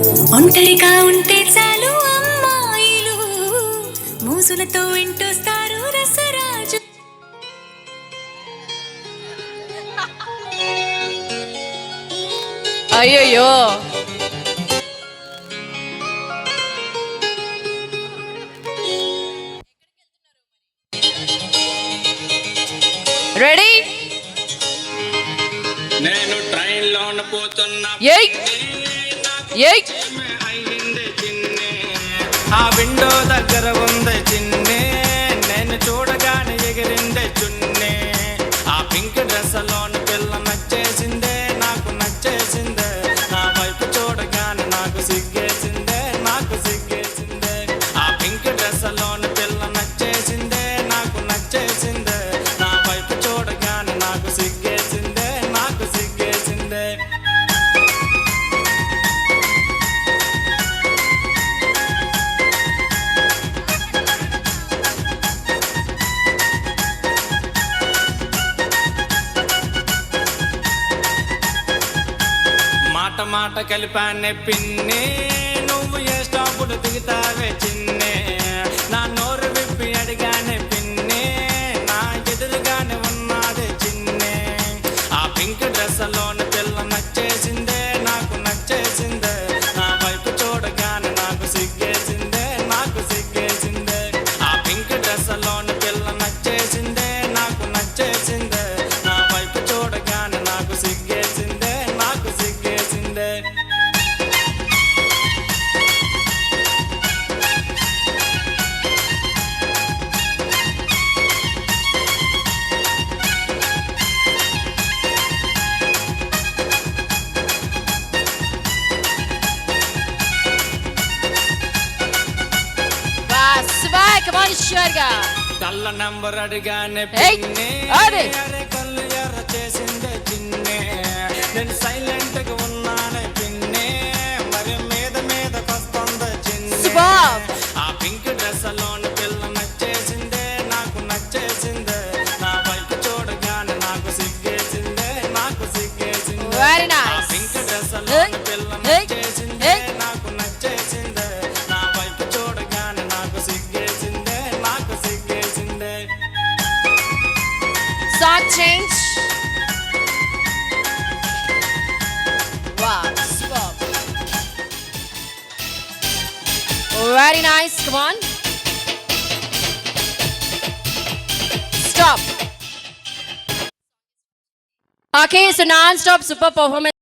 ఒంటరిగా ఉంటే చాలు అమ్మాయిలు మూసులతో వింటూస్తారు రసరాజు. అయ్యయ్యో రెడీ నేను ట్రైన్ లోన పోతున్నా ఏయ్ ఏయ్ అయ్యింది చిన్నే ఆ విండో దగ్గర ఉంది చిన్నే నేను చూడగానే ఎగిరిందే చున్నే ఆ పింక్ డ్రెస్ లోని పిల్ల నచ్చేసిందే నాకు నచ్చేసిందే నా వైపు చూడగానే నాకు సిగ్గేసిందే నాకు సిగ్గేసిందే ఆ పింక్ డ్రెస్ లోని పిల్ల నచ్చేసిందే నాకు నచ్చేసిందే నా వైపు చూడగానే నాకు సిగ్గేసిందే నాకు సిగ్గేసిందే. మాట మాట కలిపానే పిన్నే నువ్వు ఏ స్టాపులు దిగుతావే చిన్నే నా నోరు విప్పి అడిగానే పిన్నే నా ఎదురుగానే ఉన్నదే చిన్నే ఆ పింక్ డ్రెస్ లోని పిల్ల నచ్చేసిందే నాకు నచ్చేసిందే నా వైపు చూడగానే నాకు సిగ్గేసిందే నాకు సిగ్గేసిందే ఆ పింక్ డ్రెస్ లోని పిల్ల నచ్చేసిందే నాకు నచ్చేసిందే నా వైపు చూడగానే నాకు సిగ్గేసిందే నాకు సిగ్గేసిందే. come on షూర్గా కళ్ళ నంబర్ అడిగానే ఏయ్, పిన్నే అరే. అరే కళ్ళు ఎర్ర చేసిందే చిన్నే నేను సైలెంట్ గా ఉన్నానే పిన్నే మరి మీద మీదకొస్తుందే చిన్నే Superb. ఆ పింక్ డ్రెస్ లోని పిల్ల నచ్చేసిందే నాకు నచ్చేసిందే నా వైపు చూడగానే నాకు సిగ్గేసిందే నాకు సిగ్గేసిందే Very ఆ nice. పింక్ డ్రెస్ లోని పిల్ల ఏయ్, నచ్చేసిందే ఏయ్. నాకు నచ్చేసిందే నా వైపు చూడగానే నాకు సిగ్గేసిందే నాకు సిగ్గేసిందే. song change. Wow, superb. Very nice. Come on. Stop. Okay, so non-stop super performance.